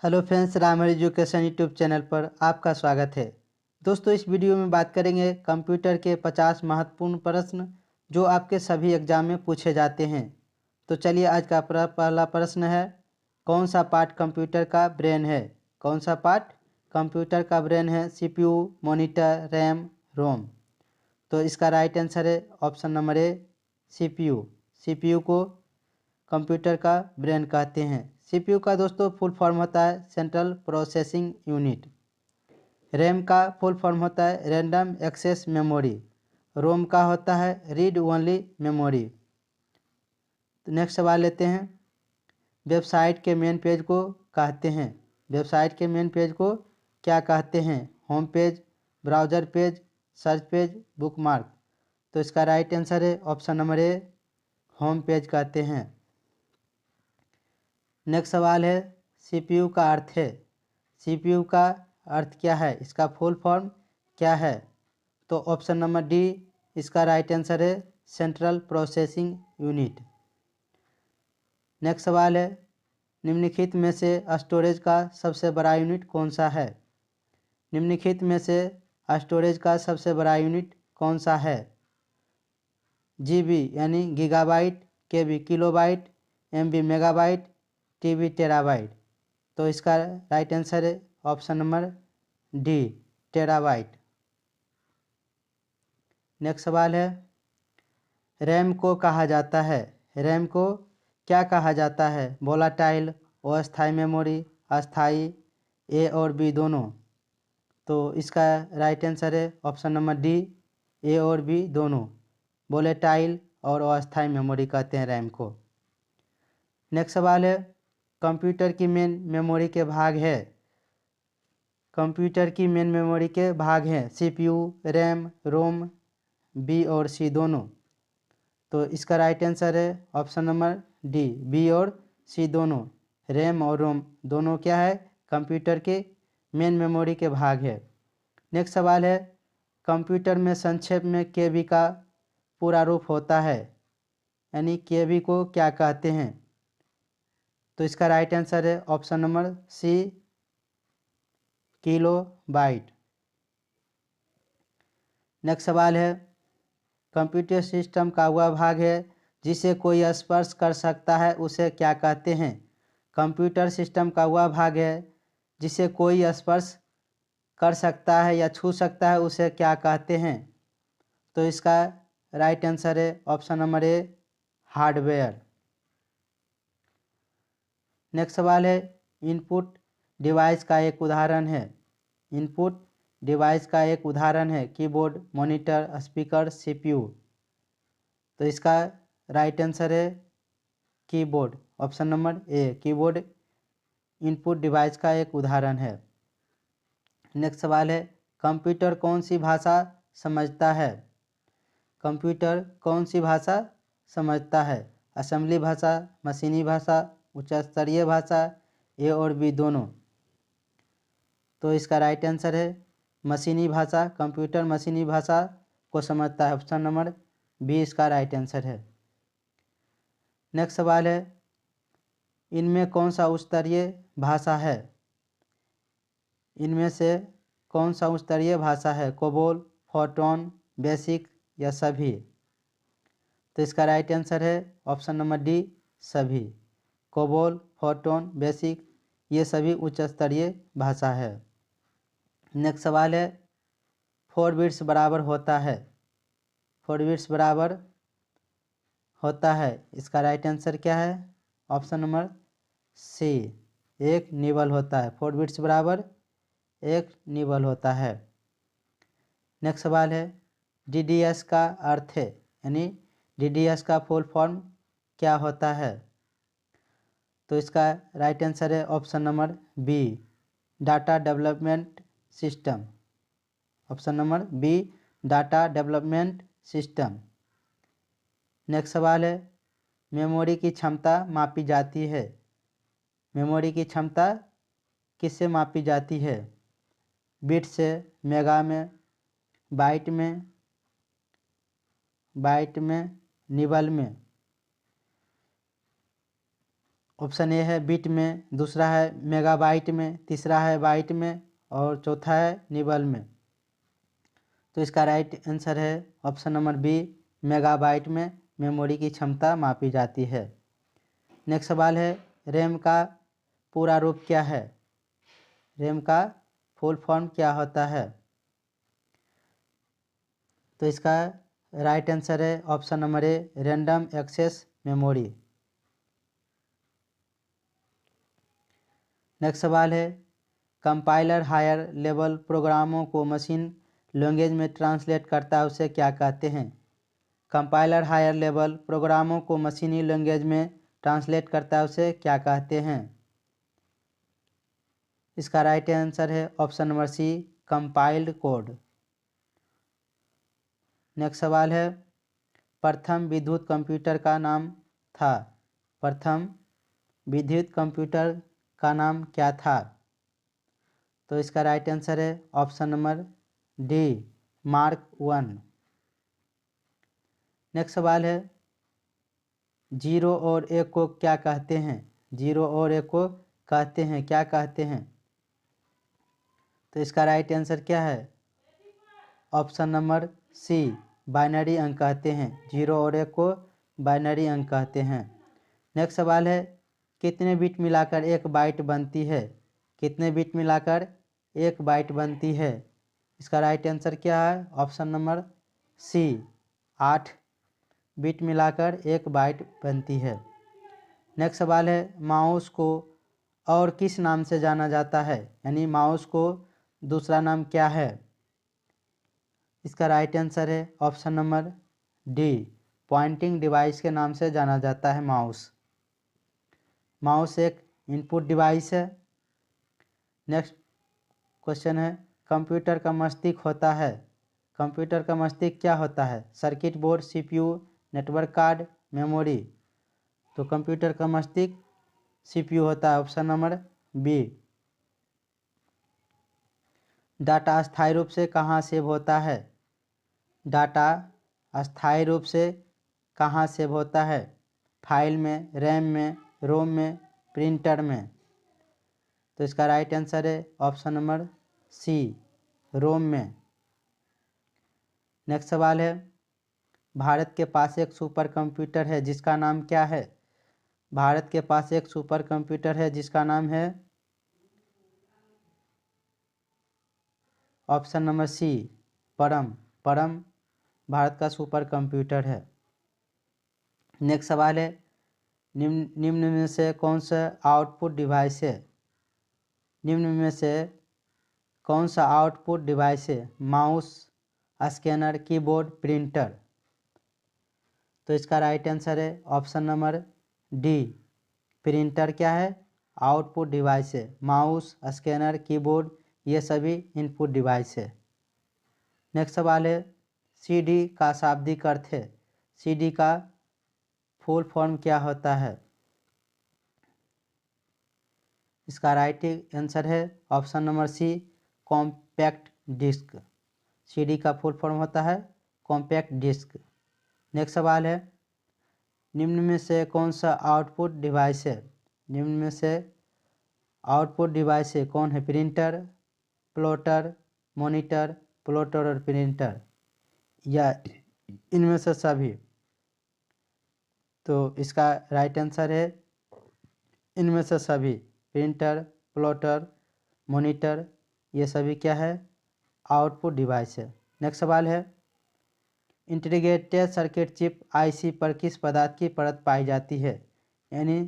Hello friends, Ramar education YouTube channel पर आपका स्वागत है। दोस्तों, इस वीडियो में बात करेंगे कंप्यूटर के 50 महत्वपूर्ण प्रश्न जो आपके सभी एग्जाम में पूछे जाते हैं। तो चलिए, आज का पहला प्रश्न है, कौन सा पार्ट कंप्यूटर का ब्रेन है? कौन सा पार्ट कंप्यूटर का ब्रेन है? सीपीयू, मॉनिटर, रैम, रोम। तो इसका राइट आंसर है ऑप्शन नंबर ए, सीपीयू। सीपीयू को कंप्यूटर का ब्रेन कहते हैं। सीपीयू का दोस्तों फुल फॉर्म होता है सेंट्रल प्रोसेसिंग यूनिट। रैम का फुल फॉर्म होता है रैंडम एक्सेस मेमोरी। रोम का होता है रीड ओनली मेमोरी। तो नेक्स्ट सवाल लेते हैं, वेबसाइट के मेन पेज को कहते हैं। वेबसाइट के मेन पेज को क्या कहते हैं? Home page, browser page, search page, bookmark. तो इसका राइट आंसर है ऑप्शन नंबर ए, होम पेज कहते हैं। नेक्स्ट सवाल है, सीपीयू का अर्थ है। सीपीयू का अर्थ क्या है? इसका फुल फॉर्म क्या है? तो ऑप्शन नंबर डी इसका राइट आंसर है, सेंट्रल प्रोसेसिंग यूनिट। नेक्स्ट सवाल है, निम्नलिखित में से स्टोरेज का सबसे बड़ा यूनिट कौन सा है? निम्नलिखित में से स्टोरेज का सबसे बड़ा यूनिट कौन सा है? जीबी यानी gigabyte, KB kilobyte, MB megabyte, TB terabyte. तो इसका राइट आंसर है option number D, terabyte. Next सवाल है, रैम को कहा जाता है। रैम को क्या कहा जाता है? वोलाटाइल, अस्थायी मेमोरी, अस्थायी, ए और बी दोनों। तो इसका राइट आंसर है ऑप्शन नंबर डी, ए और बी दोनों। वोलेटाइल और अस्थायी मेमोरी कहते हैं रैम को। नेक्स्ट सवाल है, कंप्यूटर की मेन मेमोरी के भाग है। कंप्यूटर की मेन मेमोरी के भाग हैं सीपीयू, रैम, रोम, बी और सी दोनों। तो इसका राइट आंसर है ऑप्शन नंबर डी, बी और सी दोनों। रैम और रोम दोनों क्या है? कंप्यूटर के मेन मेमोरी के भाग है। नेक्स्ट सवाल है, कंप्यूटर में संक्षेप में केबी का पूरा रूप होता है, यानी केबी को क्या कहते हैं? तो इसका राइट आंसर है option number C, kilobyte. Next सवाल है, कंप्यूटर सिस्टम का वह भाग है जिसे कोई स्पर्श कर सकता है, उसे क्या कहते हैं? कंप्यूटर सिस्टम का वह भाग है जिसे कोई स्पर्श कर सकता है या छू सकता है, उसे क्या कहते हैं? तो इसका राइट आंसर है ऑप्शन नंबर ए, हार्डवेयर। नेक्स्ट सवाल है, इनपुट डिवाइस का एक उदाहरण है। इनपुट डिवाइस का एक उदाहरण है कीबोर्ड, मॉनिटर, स्पीकर, सीपीयू। तो इसका राइट आंसर है कीबोर्ड, ऑप्शन नंबर ए, कीबोर्ड इनपुट डिवाइस का एक उदाहरण है। नेक्स्ट सवाल है, कंप्यूटर कौन सी भाषा समझता है? कंप्यूटर कौन सी भाषा समझता है? असेंबली भाषा, मशीनी भाषा, उच्च स्तरीय भाषा, ए और बी दोनों। तो इसका राइट आंसर है मशीनी भाषा। कंप्यूटर मशीनी भाषा को समझता है, ऑप्शन नंबर बी इसका राइट आंसर है। नेक्स्ट सवाल है, इनमें कौन सा उच्च स्तरीय भाषा है? इनमें से कौन सा उच्च स्तरीय भाषा है? कोबोल, फोर्ट्रॉन, बेसिक या सभी? तो इसका राइट आंसर है ऑप्शन नंबर डी, सभी। कोबोल, फोर्ट्रॉन, बेसिक ये सभी उच्च स्तरीय भाषा है। नेक्स्ट सवाल है, 4 बिट्स बराबर होता है। 4 बिट्स बराबर होता है, इसका राइट आंसर क्या है? ऑप्शन नंबर सी, एक निबल होता है। 4 बिट्स बराबर एक निबल होता है। नेक्स्ट सवाल है, डीडीएस का अर्थ है, यानी डीडीएस का फुल फॉर्म क्या होता है? तो इसका राइट आंसर है option number B, data development system. Option number B, data development system. Next सवाल है, मेमोरी की क्षमता मापी जाती है। मेमोरी की क्षमता किससे मापी जाती है? बिट से, मेगा में, बाइट में, निबल में। ऑप्शन ए है बिट में, दूसरा है मेगाबाइट में, तीसरा है बाइट में और चौथा है निबल में। तो इसका राइट आंसर है ऑप्शन नंबर बी, मेगाबाइट में मेमोरी की क्षमता मापी जाती है। नेक्स्ट सवाल है रैम का पूरा रूप क्या है? रैम का फुल फॉर्म क्या होता है? तो इसका राइट आंसर है option number A, random access memory. Next सवाल है कंपाइलर हायर लेवल प्रोग्रामों को मशीन लैंग्वेज में ट्रांसलेट करता है उसे क्या कहते हैं? कंपाइलर हायर लेवल प्रोग्रामों को मशीनी लैंग्वेज में ट्रांसलेट करता है उसे क्या कहते हैं? इसका राइट आंसर है option number C, compiled code. Next सवाल है प्रथम विद्युत कंप्यूटर का नाम था? प्रथम विद्युत कंप्यूटर का नाम क्या था? तो इसका राइट आंसर है option number D, mark 1। Next सवाल है जीरो और एक को क्या कहते हैं? जीरो और एक को कहते हैं क्या कहते हैं? तो इसका राइट आंसर क्या है? ऑप्शन नंबर सी, बाइनरी अंक कहते हैं। जीरो और एक को बाइनरी अंक कहते हैं। नेक्स्ट सवाल है कितने बिट मिलाकर एक बाइट बनती है? कितने बिट मिलाकर एक बाइट बनती है? इसका राइट आंसर क्या है? ऑप्शन नंबर सी, 8 बिट मिलाकर एक बाइट बनती है। नेक्स्ट सवाल है माउस को और किस नाम से जाना जाता है? यानी माउस को दूसरा नाम क्या है? इसका राइट आंसर है option number D, pointing device के नाम से जाना जाता है माउस। माउस एक इनपुट डिवाइस है। नेक्स्ट क्वेश्चन है कंप्यूटर का मस्तिष्क होता है। कंप्यूटर का मस्तिष्क क्या होता है? Circuit board, CPU, network card, memory. तो कंप्यूटर का मस्तिष्क सीपीयू होता है, ऑप्शन नंबर बी। डाटा अस्थायी रूप से कहाँ सेव होता है? डाटा अस्थायी रूप से कहाँ सेव होता है? फाइल में, रैम में, रोम में, प्रिंटर में। तो इसका राइट आंसर है ऑप्शन नंबर सी, रोम में। नेक्स्ट सवाल है भारत के पास एक सुपर कंप्यूटर है जिसका नाम क्या है? भारत के पास एक सुपर कंप्यूटर है जिसका नाम है ऑप्शन नंबर सी, परम। परम भारत का सुपर कंप्यूटर है। नेक्स्ट सवाल है निम्न में से कौन सा आउटपुट डिवाइस है? निम्न में से कौन सा आउटपुट डिवाइस है? Mouse, scanner, keyboard, printer. तो इसका राइट आंसर है ऑप्शन नंबर डी, प्रिंटर क्या है? आउटपुट डिवाइस है। माउस, स्कैनर, कीबोर्ड ये सभी इनपुट डिवाइस है। नेक्स्ट सवाल है सीडी का शाब्दिक अर्थ है। सीडी का फुल फॉर्म क्या होता है? इसका राइट आंसर है option number C, compact disc. CD का फुल फॉर्म होता है कॉम्पैक्ट डिस्क। नेक्स्ट सवाल है निम्न में से कौन सा आउटपुट डिवाइस है? निम्न में से आउटपुट डिवाइस है कौन है? प्रिंटर, प्लॉटर, मॉनिटर, प्लॉटर और प्रिंटर, या इनमें से सभी। तो इसका राइट आंसर है इनमें से सभी। प्रिंटर, प्लॉटर, मॉनिटर ये सभी क्या है? आउटपुट डिवाइस है। नेक्स्ट सवाल है इंटीग्रेटेड सर्किट चिप आईसी पर किस पदार्थ की परत पाई जाती है? यानी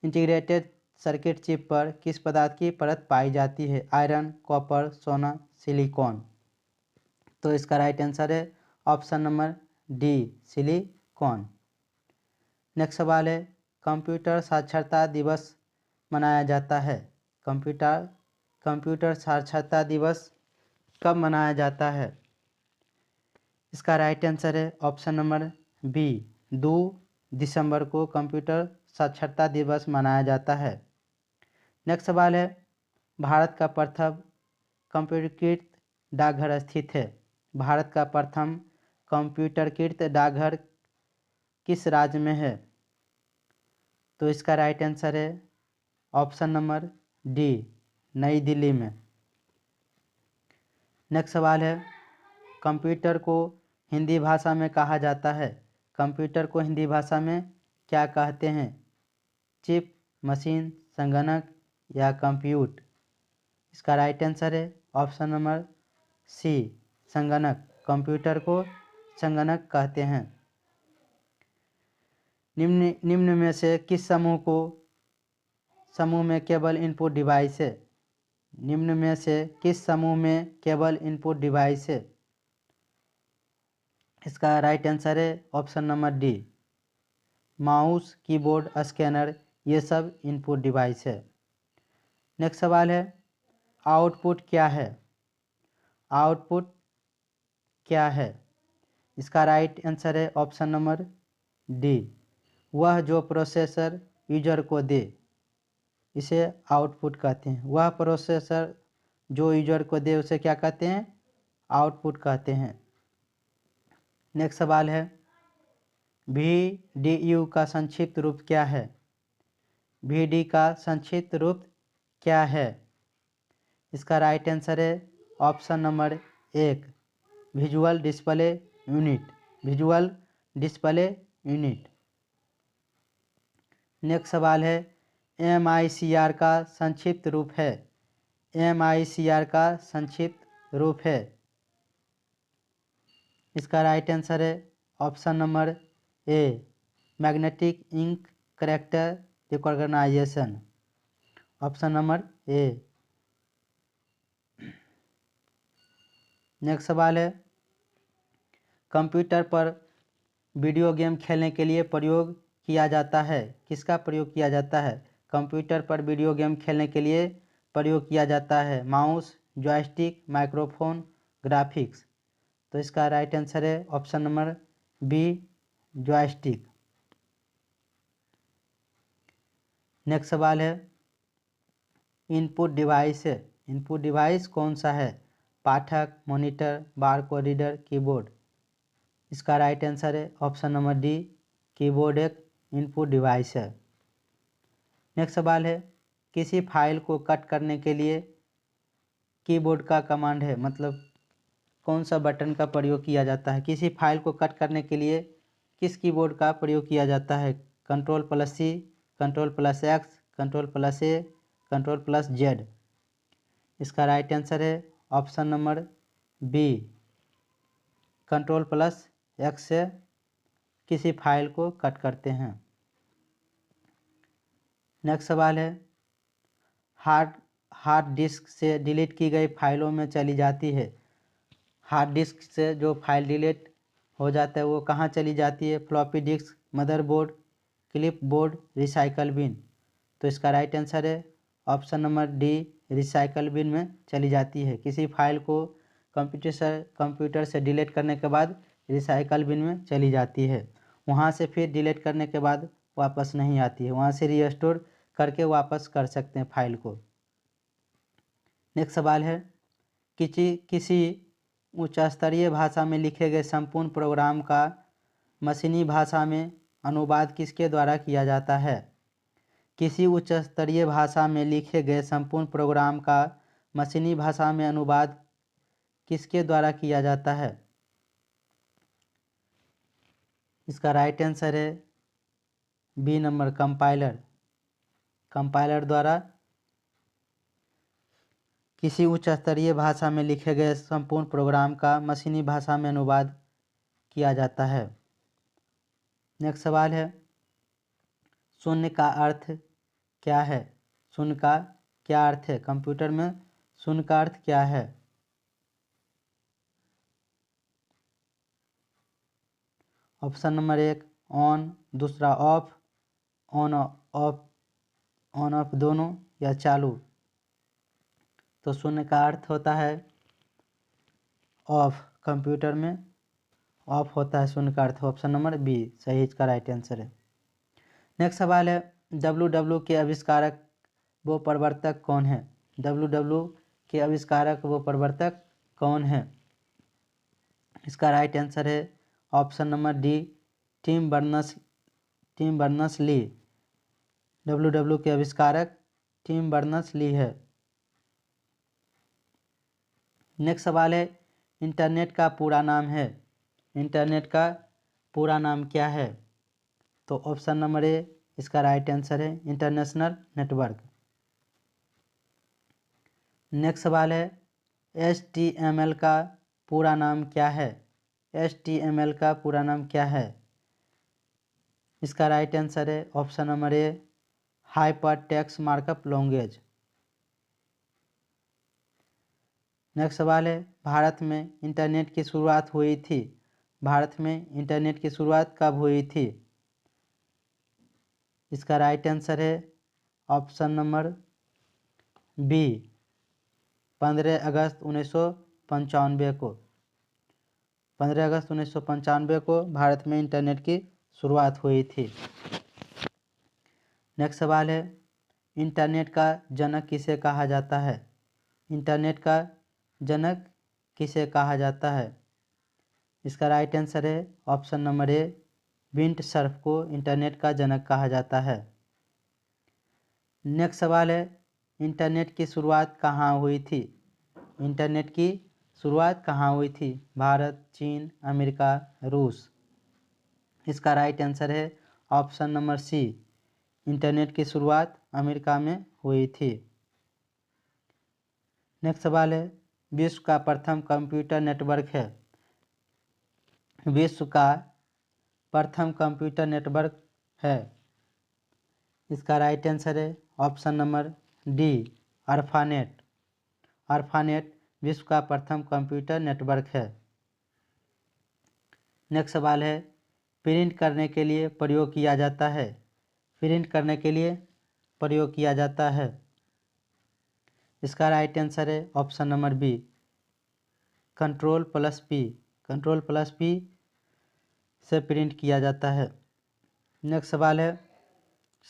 इंटीग्रेटेड सर्किट चिप पर किस पदार्थ की परत पाई जाती है? आयरन, कॉपर, सोना, सिलिकॉन। तो इसका राइट आंसर है option number D, silicon. Next सवाल है कंप्यूटर साक्षरता दिवस मनाया जाता है। कंप्यूटर साक्षरता दिवस कब मनाया जाता है? इसका राइट आंसर है ऑप्शन नंबर बी, 2 दिसंबर को कंप्यूटर साक्षरता दिवस मनाया जाता है। नेक्स्ट सवाल है भारत का प्रथम कंप्यूटरीकृत डाकघर स्थित है। भारत का प्रथम कंप्यूटरीकृत डाकघर किस राज्य में है? तो इसका राइट आंसर है ऑप्शन नंबर डी, नई दिल्ली में। नेक्स्ट सवाल है, कंप्यूटर को हिंदी भाषा में कहा जाता है। कंप्यूटर को हिंदी भाषा में क्या कहते हैं? चिप, मशीन, संगणक या कंप्यूट? इसका राइट आंसर है ऑप्शन नंबर सी, संगणक। कंप्यूटर को संगणक कहते हैं। निम्न में से किस समूह में केवल इनपुट डिवाइस है? निम्न में से किस समूह में केवल इनपुट डिवाइस है? इसका राइट आंसर है option number D, mouse, keyboard, scanner, ये सब इनपुट डिवाइस है। नेक्स्ट सवाल है, आउटपुट क्या है? आउटपुट क्या है? इसका राइट आंसर है ऑप्शन नंबर डी, वह जो प्रोसेसर यूजर को दे, इसे आउटपुट कहते हैं। वह प्रोसेसर जो यूजर को दे उसे क्या कहते हैं? आउटपुट कहते हैं। नेक्स्ट सवाल है, VDU का संक्षिप्त रूप क्या है? VD का संक्षिप्त रूप क्या है? इसका राइट आंसर है ऑप्शन नंबर एक, visual display unit. Visual display unit. Next सवाल है, MICR का संक्षिप्त रूप है। MICR का संक्षिप्त रूप है। इसका राइट आंसर है option number A, magnetic ink character recognition. Option number A. Next सवाल है, कंप्यूटर पर वीडियो गेम खेलने के लिए प्रयोग किया जाता है। किसका प्रयोग किया जाता है? कंप्यूटर पर वीडियो गेम खेलने के लिए प्रयोग किया जाता है माउस, जॉयस्टिक, माइक्रोफोन, ग्राफिक्स। तो इसका राइट आंसर है option number B, joystick. Next सवाल है, इनपुट डिवाइस है। इनपुट डिवाइस कौन सा है? पाठक, मॉनिटर, बारकोड रीडर, कीबोर्ड। इसका राइट आंसर है ऑप्शन नंबर डी, कीबोर्ड एक इनपुट डिवाइस है। नेक्स्ट सवाल है, किसी फाइल को कट करने के लिए कीबोर्ड का कमांड है, मतलब कौन सा बटन का प्रयोग किया जाता है? किसी फाइल को कट करने के लिए किस कीबोर्ड का प्रयोग किया जाता है? Ctrl+C, Ctrl+X, Ctrl+A, Ctrl+Z। इसका राइट आंसर है ऑप्शन नंबर बी, Ctrl+X से किसी फाइल को कट करते हैं। नेक्स्ट सवाल है, हार्ड डिस्क से डिलीट की गई फाइलों में चली जाती है। हार्ड डिस्क से जो फाइल डिलीट हो जाता है वो कहाँ चली जाती है? Floppy disk, motherboard, clipboard, recycle bin. तो इसका राइट आंसर है option number D, recycle bin में चली जाती है। किसी फाइल को कंप्यूटर से डिलीट करने के बाद रिसाइकल बिन में चली जाती है। वहाँ से फिर डिलीट करने के बाद वापस नहीं आती है, वहाँ से रीस्टोर करके वापस कर सकते हैं फाइल को। नेक्स्ट सवाल है, किसी उच्च स्तरीय भाषा में लिखे गए संपूर्ण प्रोग्राम का मशीनी भाषा में अनुवाद किसके द्वारा किया जाता है? किसी उच्च स्तरीय भाषा में लिखे गए संपूर्ण प्रोग्राम का मशीनी भाषा में अनुवाद किसके द्वारा किया जाता है? इसका राइट आंसर है बी नंबर, कंपाइलर। कंपाइलर द्वारा किसी उच्च स्तरीय भाषा में लिखे गए संपूर्ण प्रोग्राम का मशीनी भाषा में अनुवाद किया जाता है। नेक्स्ट सवाल है, शून्य का अर्थ क्या है? शून्य का क्या अर्थ है? कंप्यूटर में शून्य का अर्थ क्या है? ऑप्शन नंबर एक, ऑन, दूसरा ऑफ, ऑन ऑफ दोनों, या चालू। तो शून्य का अर्थ होता है ऑफ। कंप्यूटर में ऑफ होता है शून्य का अर्थ। ऑप्शन नंबर बी सही इसका राइट आंसर है। नेक्स्ट सवाल है, WW के आविष्कारक वो प्रवर्तक कौन है? WW के आविष्कारक वो प्रवर्तक कौन है? इसका राइट आंसर है option number D, Tim Berners Lee. WW के आविष्कारक टिम बर्नर्स-ली है। नेक्स्ट सवाल है, इंटरनेट का पूरा नाम है। इंटरनेट का पूरा नाम क्या है? तो ऑप्शन नंबर ए इसका राइट आंसर है इंटरनेशनल नेटवर्क। नेक्स्ट सवाल है, HTML का पूरा नाम क्या है? HTML का पूरा नाम क्या है? इसका राइट आंसर है ऑप्शन नंबर ए hyper text markup language. Next सवाल है, भारत में इंटरनेट की शुरुआत हुई थी। भारत में इंटरनेट की शुरुआत कब हुई थी? इसका राइट आंसर है ऑप्शन नंबर बी 15 अगस्त 1995 को। 15 अगस्त 1995 को भारत में इंटरनेट की शुरुआत हुई थी। नेक्स्ट सवाल है, इंटरनेट का जनक किसे कहा जाता है? इंटरनेट का जनक किसे कहा जाता है? इसका राइट आंसर है option number a wind Surf को इंटरनेट का जनक कहा जाता है। नेक्स्ट सवाल है, इंटरनेट की शुरुआत कहाँ हुई थी? इंटरनेट की शुरुआत कहाँ हुई थी? भारत, चीन, अमेरिका, रूस। इसका राइट आंसर है ऑप्शन नंबर सी इंटरनेट की शुरुआत अमेरिका में हुई थी। नेक्स्ट सवाल है, विश्व का प्रथम कंप्यूटर नेटवर्क है। विश्व का प्रथम कंप्यूटर नेटवर्क है। इसका राइट आंसर है ऑप्शन नंबर डी अरफानेट। अरफानेट विश्व का प्रथम कंप्यूटर नेटवर्क है। नेक्स्ट सवाल है, प्रिंट करने के लिए प्रयोग किया जाता है। प्रिंट करने के लिए प्रयोग किया जाता है। इसका राइट आंसर है option number B Ctrl+P। Ctrl+P से प्रिंट किया जाता है। नेक्स्ट सवाल है,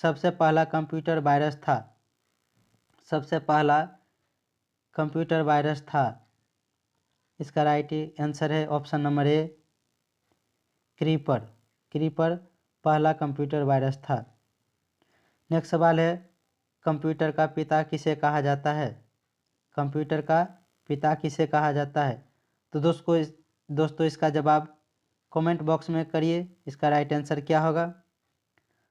सबसे पहला कंप्यूटर वायरस था। सबसे पहला कंप्यूटर वायरस था। इसका राइट आंसर है ऑप्शन नंबर ए क्रीपर। क्रीपर पहला कंप्यूटर वायरस था। नेक्स्ट सवाल है, कंप्यूटर का पिता किसे कहा जाता है? कंप्यूटर का पिता किसे कहा जाता है? तो दोस्तों इसका जवाब कमेंट बॉक्स में करिए, इसका राइट आंसर क्या होगा।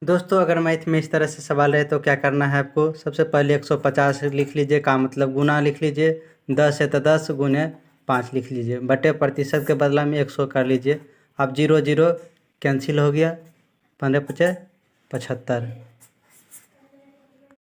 दोस्तों अगर मैथ में इस तरह से सवाल है तो क्या करना है आपको, सबसे पहले 150 लिख लीजिए, का मतलब गुना लिख लीजिए, 10 है तो 10 गुने 5 लिख लीजिए, बटे प्रतिशत के बदला में 100 कर लीजिए। अब 0 0 कैंसिल हो गया, 15 × 5 = 75।